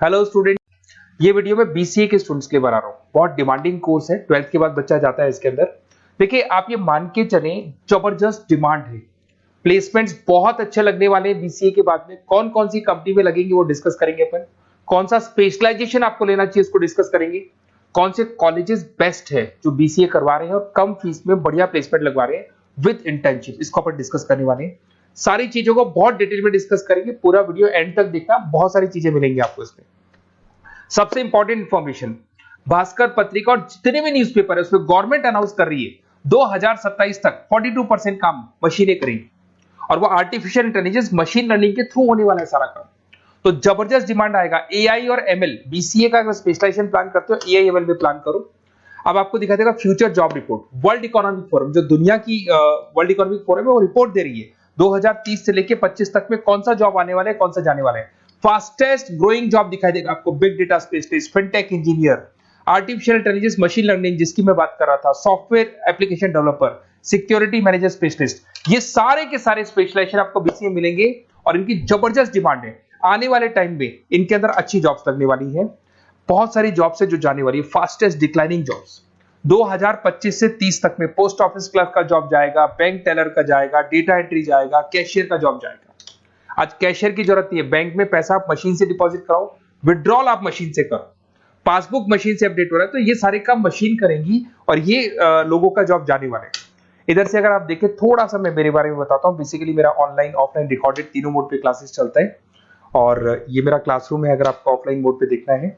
Hello student, ये video में BCA के स्टूडेंट्स के लिए बना रहा हूँ। बहुत डिमांडिंग कोर्स है, 12th के बाद बच्चा जाता है इसके अंदर। देखिए, आप ये मान के चलें, जबरदस्त डिमांड है। प्लेसमेंट्स बहुत अच्छे लगने वाले हैं बीसीए के बाद में। कौन कौन सी कंपनी में लगेंगे वो डिस्कस करेंगे अपन। कौन सा स्पेशलाइजेशन आपको लेना चाहिए इसको डिस्कस करेंगे। कौन से कॉलेजेस बेस्ट है जो बीसीए करवा रहे हैं और कम फीस में बढ़िया प्लेसमेंट लगवा रहे हैं विद इंटर्नशिप, इसको अपन डिस्कस करने वाले हैं। सारी चीजों को बहुत डिटेल में डिस्कस करेंगे। पूरा वीडियो एंड तक देखना, बहुत सारी चीजें मिलेंगी आपको इसमें। सबसे इंपॉर्टेंट इंफॉर्मेशन, भास्कर पत्रिका और जितने भी न्यूज़पेपर है उसमें गवर्नमेंट अनाउंस कर रही है 2027 तक 42% काम मशीनें करेंगी और वो आर्टिफिशियल इंटेलिजेंस मशीन लर्निंग के थ्रू होने वाला है सारा काम। तो जबरदस्त डिमांड आएगा। एआई और एमएल, बीसीए का अगर स्पेशलाइजेशन प्लान करते हो एआई एमएल में प्लान करो। अब आपको दिखा देगा future job report. World economic forum, जो दुनिया की वर्ल्ड इकोनॉमिक फोरम है, वो रिपोर्ट दे रही है 2030 से लेके 25 तक में कौन सा जॉब आने वाला है, कौन सा जाने वाला है। फास्टेस्ट ग्रोइंग जॉब दिखाई देगा आपको, big data specialist, fintech engineer, artificial intelligence, machine learning जिसकी मैं बात कर रहा था, software application developer, security manager specialist. ये सारे के सारे स्पेशलाइजेशन आपको बीसीए में मिलेंगे और इनकी जबरदस्त डिमांड है। आने वाले टाइम में इनके अंदर अच्छी जॉब्स लगने वाली है। बहुत सारी जॉब्स है जो जाने वाली है। फास्टेस्ट डिक्लाइनिंग जॉब्स 2025 से 30 तक में पोस्ट ऑफिस क्लर्क का जॉब जाएगा, बैंक टेलर का जाएगा, डेटा एंट्री जाएगा, कैशियर का जॉब जाएगा। आज कैशियर की जरूरत नहीं है। बैंक में पैसा आप मशीन से डिपॉजिट कराओ, विड्रॉल आप मशीन से करो, पासबुक मशीन से अपडेट हो रहा है, तो ये सारे काम मशीन करेंगी और ये लोगों का जॉब जाने वाले हैं। इधर से अगर आप देखें, थोड़ा सा मैं मेरे बारे में बताता हूँ। बेसिकली मेरा ऑनलाइन ऑफलाइन रिकॉर्डेड तीनों मोड पे क्लासेस चलता है और ये मेरा क्लासरूम है। अगर आपको ऑफलाइन मोड पे देखना है,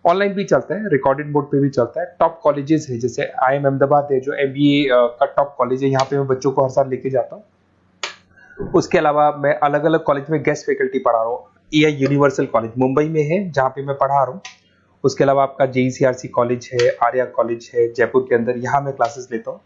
ऑनलाइन भी चलता है, रिकॉर्डेड मोड पे भी चलता है। टॉप कॉलेजेस है, जैसे IIM अहमदाबाद है जो MBA का टॉप कॉलेज है, यहाँ पे मैं बच्चों को हर साल लेके जाता हूँ। उसके अलावा मैं अलग अलग कॉलेज में गेस्ट फैकल्टी पढ़ा रहा हूँ। AI यूनिवर्सल कॉलेज मुंबई में है जहाँ पे मैं पढ़ा रहा हूँ। उसके अलावा आपका JECRC कॉलेज है, आर्या कॉलेज है जयपुर के अंदर, यहाँ मैं क्लासेस लेता हूँ।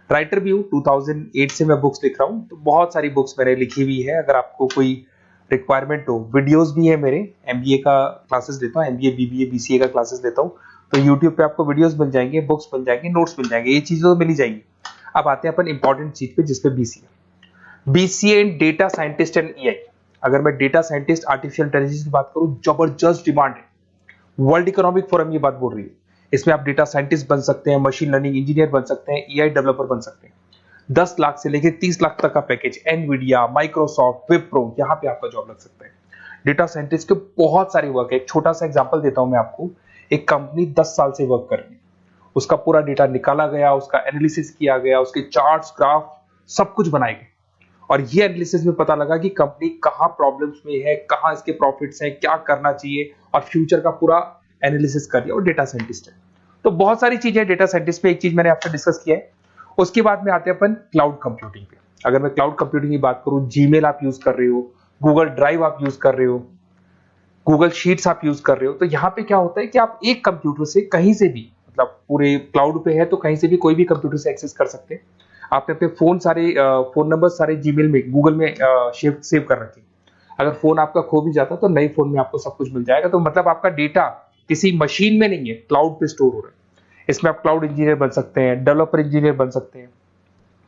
राइटर भी हूँ, 2008 से मैं बुक्स लिख रहा हूँ, तो बहुत सारी बुक्स मैंने लिखी हुई है। अगर आपको कोई रिक्वायरमेंट हो, वीडियोस भी है मेरे। MBA का क्लासेस लेता हूँ, MBA BBA BCA का क्लासेस लेता हूँ, तो यूट्यूब पे आपको वीडियोस मिल जाएंगे, बुक्स मिल जाएंगे, नोट्स मिल जाएंगे, ये चीजें तो मिल ही जाएंगी। अब आते हैं अपन इंपॉर्टेंट चीज पे, जिसपे BCA in data scientist and AI। अगर मैं डेटा साइंटिस्ट आर्टिफिशियल इंटेलिजेंस की बात करूं, जबरदस्त डिमांड है। वर्ल्ड इकोनॉमिक फोरम ये बात बोल रही है। इसमें आप डेटा साइंटिस्ट बन सकते हैं, मशीन लर्निंग इंजीनियर बन सकते हैं, AI डेवलपर बन सकते हैं। 10 लाख से लेकर 30 लाख तक का पैकेज, एनवीडिया, माइक्रोसॉफ्ट, विप्रो, यहाँ पे आपका जॉब लग सकता है। डेटा साइंटिस्ट के बहुत सारे वर्क है। एक छोटा सा एग्जाम्पल देता हूं मैं आपको। एक कंपनी 10 साल से वर्क कर रही है, उसका पूरा डेटा निकाला गया, उसका एनालिसिस किया गया, उसके चार्ट्स, ग्राफ सब कुछ बनाए गए और ये एनालिसिस में पता लगा कि कंपनी कहां प्रॉब्लम्स में है, कहां इसके प्रॉफिट्स हैं, क्या करना चाहिए, और फ्यूचर का पूरा एनालिसिस कर दिया। और डेटा साइंटिस्ट है। तो बहुत सारी चीजें डेटा साइंटिस्ट पे। एक चीज मैंने आपसे डिस्कस किया है। उसके बाद में आते हैं अपन क्लाउड कंप्यूटिंग पे। अगर मैं क्लाउड कंप्यूटिंग की बात करूं, जीमेल आप यूज कर रहे हो, गूगल ड्राइव आप यूज कर रहे हो, गूगल शीट्स आप यूज कर रहे हो, तो यहाँ पे क्या होता है कि आप एक कंप्यूटर से कहीं से भी, मतलब पूरे क्लाउड पे है तो कहीं से भी कोई भी कंप्यूटर से एक्सेस कर सकते हैं। आपने अपने फोन नंबर सारे जीमेल में, गूगल में सेव कर रखे। अगर फोन आपका खो भी जाता तो नए फोन में आपको सब कुछ मिल जाएगा। तो मतलब आपका डेटा किसी मशीन में नहीं है, क्लाउड पे स्टोर हो रहा है। इसमें आप क्लाउड इंजीनियर बन सकते हैं, डेवलपर इंजीनियर बन सकते हैं,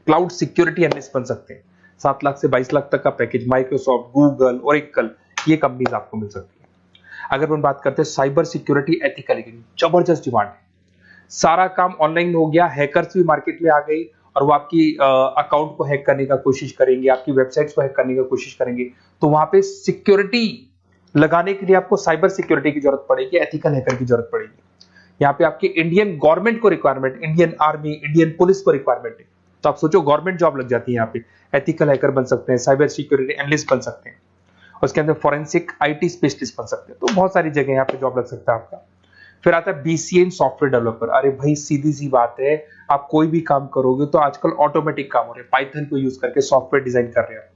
क्लाउड सिक्योरिटी एनालिस्ट बन सकते हैं। 7 लाख से 22 लाख तक का पैकेज, माइक्रोसॉफ्ट, गूगल, ओरेकल, ये कंपनीज आपको मिल सकती है। अगर हम बात करते हैं साइबर सिक्योरिटी एथिकल, जबरदस्त डिमांड है। सारा काम ऑनलाइन हो गया, हैकर्स भी मार्केट में आ गई और वो आपकी अकाउंट को हैक करने का कोशिश करेंगे, आपकी वेबसाइट्स को हैक करने का कोशिश करेंगे। तो वहां पे सिक्योरिटी लगाने के लिए आपको साइबर सिक्योरिटी की जरूरत पड़ेगी, एथिकल हैकर की जरूरत पड़ेगी। यहाँ पे आपकी इंडियन गवर्नमेंट को requirement, Indian army, Indian police को रिक्वायरमेंट है। तो आप सोचो, गवर्नमेंट जॉब लग जाती है यहाँ पे। एथिकल हैकर बन सकते हैं, साइबर सिक्योरिटी एनालिस्ट बन सकते हैं, उसके अंदर फॉरेंसिक IT स्पेशलिस्ट बन सकते हैं। तो बहुत सारी जगह यहाँ पे जॉब लग सकता है आपका। फिर आता है BCA इन सॉफ्टवेयर डेवलपर। अरे भाई, सीधी सी बात है, आप कोई भी काम करोगे तो आजकल ऑटोमेटिक काम हो रहे हैं, पाइथन को यूज करके सॉफ्टवेयर डिजाइन कर रहे हैं।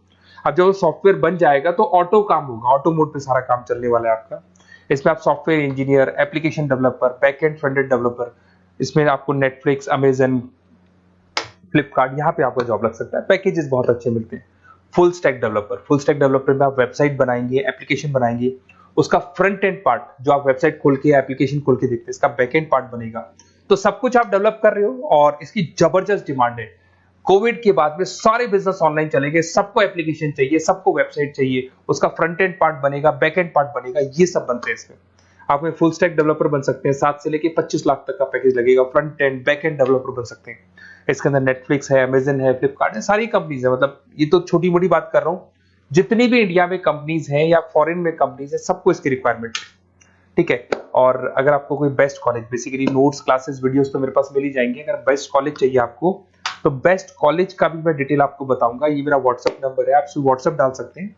अब जब सॉफ्टवेयर बन जाएगा तो ऑटो काम होगा, ऑटो मोड पे सारा काम चलने वाला है आपका। इसमें आप software engineer, application developer, backend front-end developer, इसमें आपको नेटफ्लिक्स, अमेजन, फ्लिपकार्ट, यहाँ पे आपका जॉब लग सकता है। पैकेजेस बहुत अच्छे मिलते हैं। फुल स्टैक डेवलपर में आप वेबसाइट बनाएंगे, एप्लीकेशन बनाएंगे, उसका फ्रंट एंड पार्ट, जो आप वेबसाइट खोल के एप्लीकेशन खोल के देखते हैं, इसका बैक एंड पार्ट बनेगा। तो सब कुछ आप डेवलप कर रहे हो और इसकी जबरदस्त डिमांड है। कोविड के बाद में सारे बिजनेस ऑनलाइन चले गए, सबको एप्लीकेशन चाहिए, सबको वेबसाइट चाहिए, उसका फ्रंट एंड पार्ट बनेगा, बैक एंड पार्ट बनेगा, ये सब बनते हैं इसमें। आप में फुल स्टैक डेवलपर बन सकते हैं, 7 से लेके 25 लाख तक का पैकेज लगेगा। Front end back end developer बन सकते हैं। इसके अंदर नेटफ्लिक्स है, अमेजन है, फ्लिपकार्ट है, सारी कंपनीज है। मतलब ये तो छोटी मोटी बात कर रहा हूँ, जितनी भी इंडिया में कंपनीज हैं या फॉरेन में कंपनीज है, सबको इसकी रिक्वायरमेंट है। ठीक है। और अगर आपको कोई best college, basically notes, classes, videos तो मेरे पास मिल ही जाएंगे। अगर बेस्ट कॉलेज चाहिए आपको, तो बेस्ट कॉलेज का भी मैं डिटेल आपको बताऊंगा। ये मेरा व्हाट्सअप नंबर है, आप व्हाट्सअप डाल सकते हैं,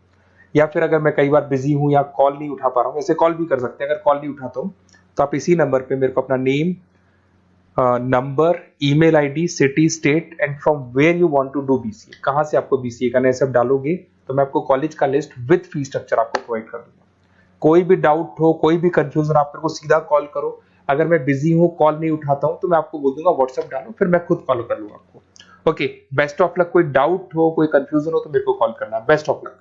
या फिर अगर मैं कई बार बिजी हूं या कॉल नहीं उठा पा रहा हूं, ऐसे कॉल भी कर सकते हैं। अगर कॉल नहीं उठाता हूं तो आप इसी नंबर पे मेरे को अपना name, number, email ID, city, state and from where you want to do BCA, कहां से आपको बीसीए करना है, सब डालोगे तो मैं आपको कॉलेज का लिस्ट विद फी स्ट्रक्चर आपको प्रोवाइड कर दूंगा। कोई भी डाउट हो, कोई भी कंफ्यूजन, आप मेरे को सीधा कॉल करो। अगर मैं बिजी हूं, कॉल नहीं उठाता हूं, तो मैं आपको बोल दूंगा व्हाट्सएप डालो, फिर मैं खुद फॉलो कर लूंगा आपको। Okay, best of luck. कोई डाउट हो, कोई कंफ्यूजन हो तो मेरे को कॉल करना। Best of luck.